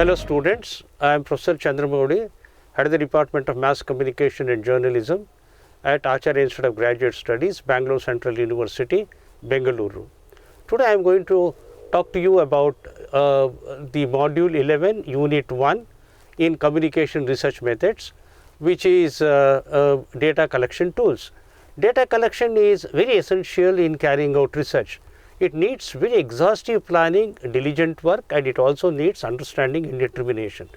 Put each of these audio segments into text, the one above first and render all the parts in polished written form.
Hello students, I am Professor Chandramouli, Head of the Department of Mass Communication and Journalism at Acharya Institute of Graduate Studies, Bangalore Central University, Bengaluru. Today I am going to talk to you about the module 11, unit 1 in communication research methods, which is data collection tools. Data collection is very essential in carrying out research. It needs very exhaustive planning, diligent work, and it also needs understanding and determination.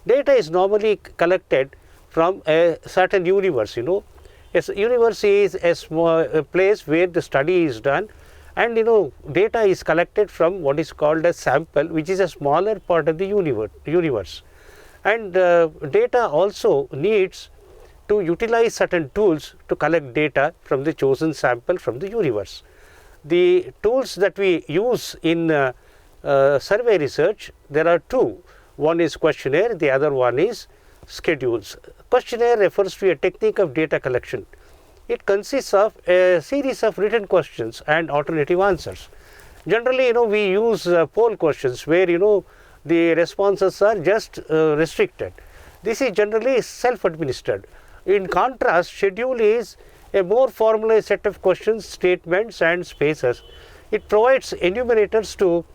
Data is normally collected from a certain universe, A universe is a place where the study is done, and data is collected from what is called a sample, which is a smaller part of the universe. And data also needs to utilize certain tools to collect data from the chosen sample from the universe. The tools that we use in survey research, there are two. One is questionnaire, the other one is schedules. Questionnaire refers to a technique of data collection. It consists of a series of written questions and alternative answers. Generally, we use poll questions where, the responses are just restricted. This is generally self-administered. In contrast, schedule is a more formalized set of questions, statements and spaces. It provides enumerators to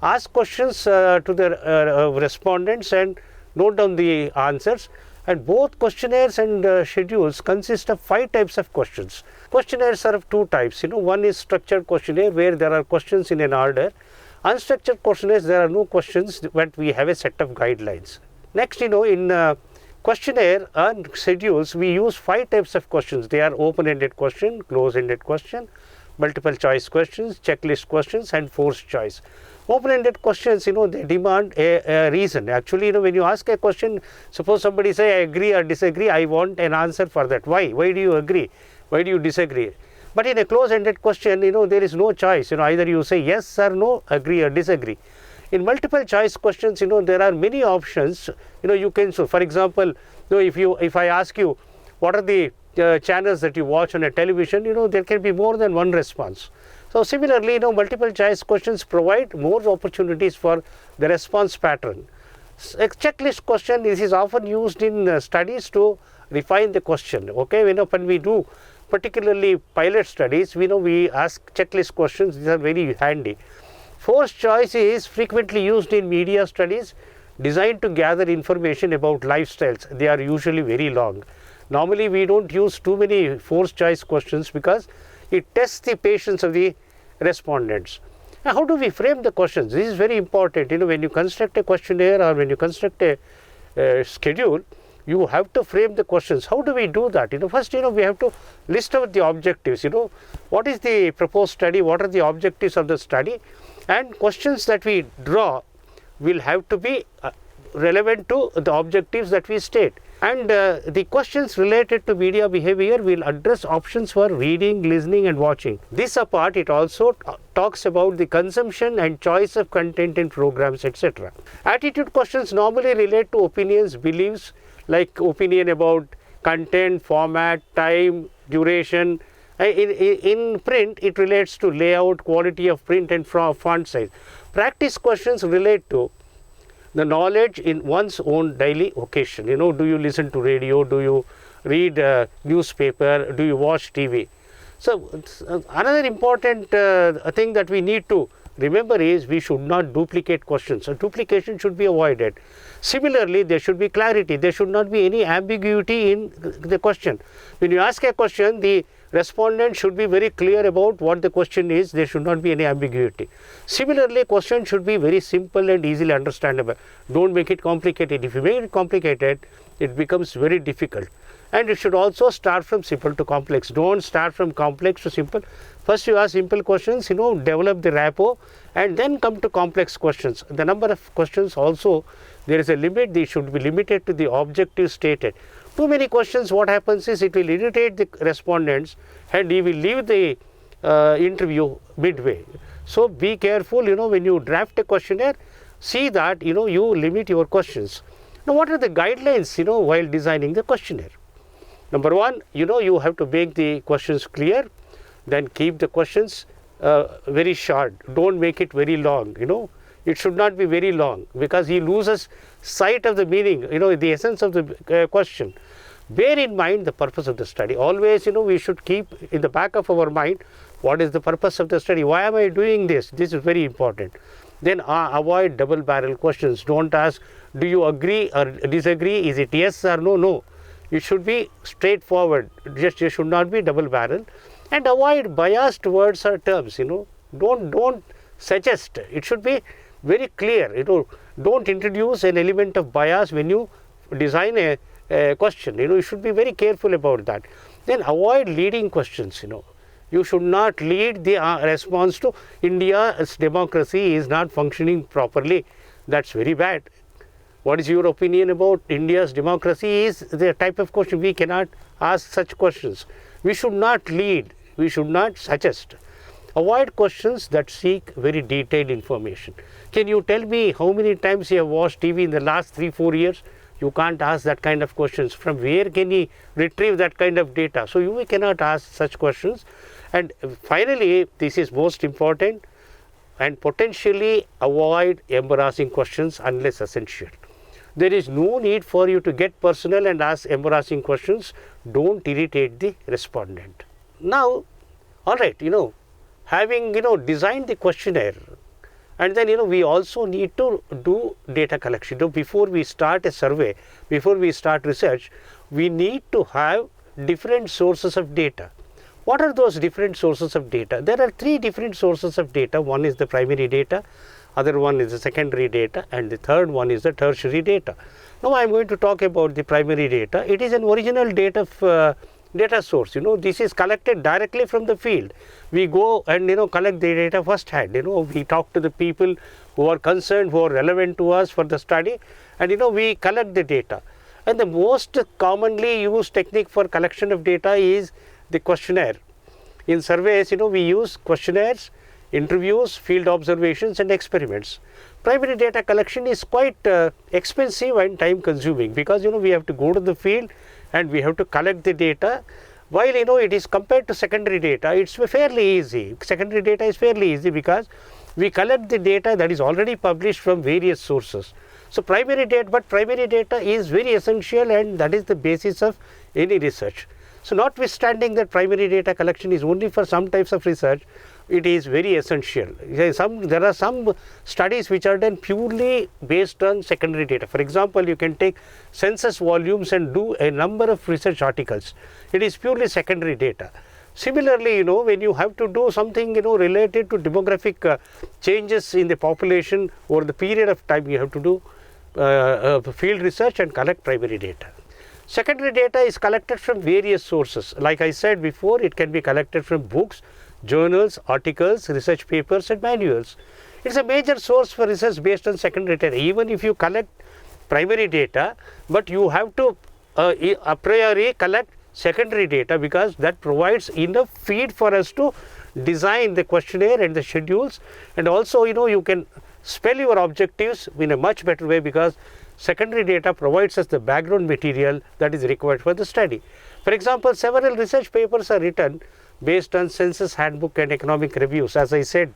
ask questions to the respondents and note down the answers. And both questionnaires and schedules consist of 5 types of questions. Questionnaires are of 2 types. One is structured questionnaire where there are questions in an order. Unstructured questionnaires, there are no questions, but we have a set of guidelines. Next, in questionnaire and schedules, we use 5 types of questions. They are open-ended question, close-ended question, multiple choice questions, checklist questions and forced choice. Open-ended questions, they demand a reason. Actually, when you ask a question, suppose somebody say, I agree or disagree, I want an answer for that. Why? Why do you agree? Why do you disagree? But in a close-ended question, there is no choice. Either you say yes or no, agree or disagree. In multiple choice questions, there are many options. You can, so for example, if I ask you what are the channels that you watch on a television, there can be more than one response. So similarly, multiple choice questions provide more opportunities for the response pattern. A checklist question, this is often used in studies to refine the question. Okay, when we do particularly pilot studies, we ask checklist questions. These are very handy. Forced choice is frequently used in media studies designed to gather information about lifestyles. They are usually very long. Normally, we don't use too many forced choice questions because it tests the patience of the respondents. Now, how do we frame the questions? This is very important. When you construct a questionnaire or when you construct a schedule, you have to frame the questions. How do we do that? First, we have to list out the objectives. What is the proposed study? What are the objectives of the study? And questions that we draw will have to be relevant to the objectives that we state. And the questions related to media behavior will address options for reading, listening and watching. This apart, it also talks about the consumption and choice of content in programs, etc. Attitude questions normally relate to opinions, beliefs, like opinion about content, format, time, duration. In print, it relates to layout, quality of print and font size. Practice questions relate to the knowledge in one's own daily occasion. Do you listen to radio? Do you read newspaper? Do you watch TV? So, another important thing that we need to remember is we should not duplicate questions. So, duplication should be avoided. Similarly, there should be clarity. There should not be any ambiguity in the question. When you ask a question, the respondent should be very clear about what the question is. There should not be any ambiguity. Similarly, question should be very simple and easily understandable. Don't make it complicated. If you make it complicated, it becomes very difficult. And it should also start from simple to complex. Don't start from complex to simple. First you ask simple questions, develop the rapport and then come to complex questions. The number of questions also, there is a limit. They should be limited to the objective stated. Too many questions, what happens is it will irritate the respondents and he will leave the interview midway. So be careful, when you draft a questionnaire, see that, you limit your questions. Now, what are the guidelines, while designing the questionnaire? Number one, you have to make the questions clear, then keep the questions very short. Don't make it very long, It should not be very long, because he loses sight of the meaning, the essence of the question. Bear in mind the purpose of the study. Always, we should keep in the back of our mind, what is the purpose of the study? Why am I doing this? This is very important. Then avoid double barrel questions. Don't ask, do you agree or disagree? Is it yes or no? No. It should be straightforward. It should not be double barrel. And avoid biased words or terms. Don't suggest. It should be very clear. Don't introduce an element of bias when you design a question. You should be very careful about that. Then avoid leading questions. You should not lead the response to India's democracy is not functioning properly. That's very bad. What is your opinion about India's democracy is the type of question. We cannot ask such questions. We should not lead. We should not suggest. Avoid questions that seek very detailed information. Can you tell me how many times you have watched TV in the last 3-4 years? You can't ask that kind of questions. From where can he retrieve that kind of data? So you cannot ask such questions. And finally, this is most important, and potentially avoid embarrassing questions unless essential. There is no need for you to get personal and ask embarrassing questions. Don't irritate the respondent. Now, all right, having designed the questionnaire, and then we also need to do data collection. Before we start a survey, before we start research, we need to have different sources of data. What are those different sources of data? There are 3 different sources of data. One is the primary data, other one is the secondary data, and the third one is the tertiary data. Now I am going to talk about the primary data. It is an original data source. This is collected directly from the field. We go and collect the data first hand. We talk to the people who are concerned, who are relevant to us for the study, and we collect the data. And the most commonly used technique for collection of data is the questionnaire. In surveys, we use questionnaires, interviews, field observations, and experiments. Primary data collection is quite expensive and time consuming, because we have to go to the field and we have to collect the data. While it is compared to secondary data, it's fairly easy. Secondary data is fairly easy because we collect the data that is already published from various sources. So primary data is very essential, and that is the basis of any research. So notwithstanding that primary data collection is only for some types of research, it is very essential. There are some studies which are done purely based on secondary data. For example, you can take census volumes and do a number of research articles. It is purely secondary data. Similarly, when you have to do something related to demographic changes in the population over the period of time, you have to do field research and collect primary data. Secondary data is collected from various sources. Like I said before, it can be collected from books, journals, articles, research papers, and manuals. It is a major source for research based on secondary data. Even if you collect primary data, but you have to a priori collect secondary data, because that provides enough feed for us to design the questionnaire and the schedules, and also you can spell your objectives in a much better way, because secondary data provides us the background material that is required for the study. For example, several research papers are written based on census handbook and economic reviews. As I said,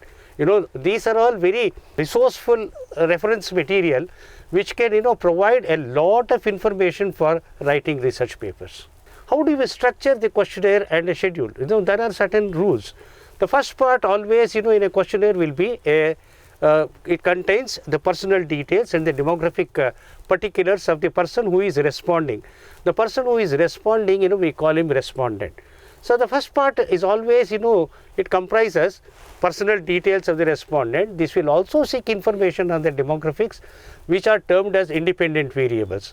these are all very resourceful reference material which can provide a lot of information for writing research papers. How do we structure the questionnaire and a schedule? There are certain rules. The first part always in a questionnaire will be it contains the personal details and the demographic particulars of the person who is responding. The person who is responding, we call him respondent. So the first part is always, it comprises personal details of the respondent. This will also seek information on the demographics, which are termed as independent variables.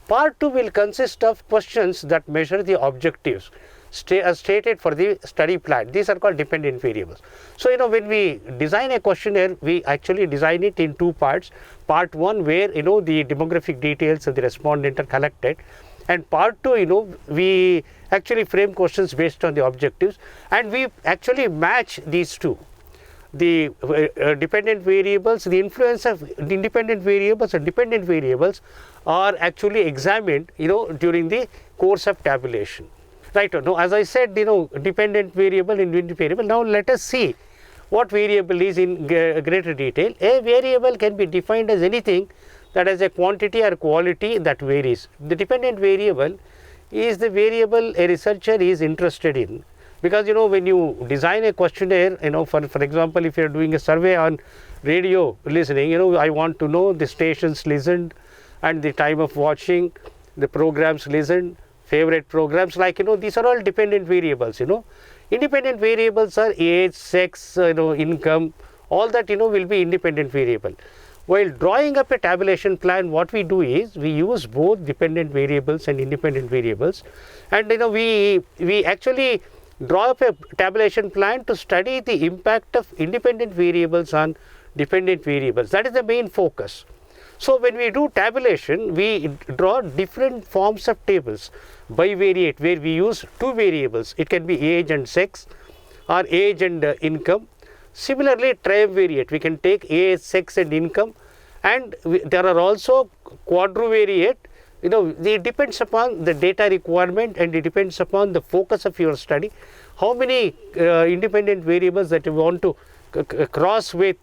Part 2 will consist of questions that measure the objectives stated for the study plan. These are called dependent variables. So, when we design a questionnaire, we actually design it in 2 parts. Part 1 where, the demographic details of the respondent are collected, and part 2, we actually frame questions based on the objectives, and we actually match these two. The dependent variables, the influence of the independent variables and dependent variables are actually examined, during the course of tabulation. Right. Now, as I said, dependent variable and independent variable. Now, let us see what variable is in greater detail. A variable can be defined as anything that has a quantity or quality that varies. The dependent variable is the variable a researcher is interested in, because when you design a questionnaire, for example, if you are doing a survey on radio listening, I want to know the stations listened and the time of watching, the programs listened, favorite programs, like these are all dependent variables. Independent variables are age, sex, income, all that will be independent variable. While drawing up a tabulation plan, what we do is we use both dependent variables and independent variables, and we actually draw up a tabulation plan to study the impact of independent variables on dependent variables. That is the main focus. So when we do tabulation, we draw different forms of tables. Bivariate, where we use two variables, it can be age and sex or age and income. Similarly, triumvirate, we can take age, sex and income, and there are also quadrivariate. It depends upon the data requirement and it depends upon the focus of your study, how many independent variables that you want to cross with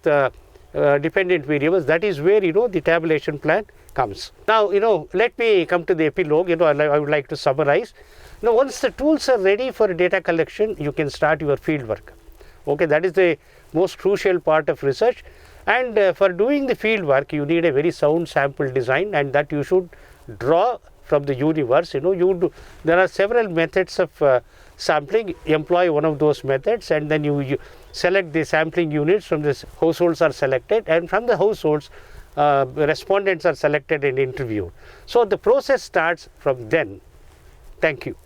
dependent variables. That is where the tabulation plan comes. Now let me come to the epilogue. I would like to summarize. Now once the tools are ready for data collection, you can start your field work. Okay, that is the most crucial part of research, and for doing the field work you need a very sound sample design, and that you should draw from the universe. There are several methods of sampling. Employ one of those methods, and then you select the sampling units. From this, households are selected, and from the households respondents are selected and interviewed. So the process starts from then. Thank you.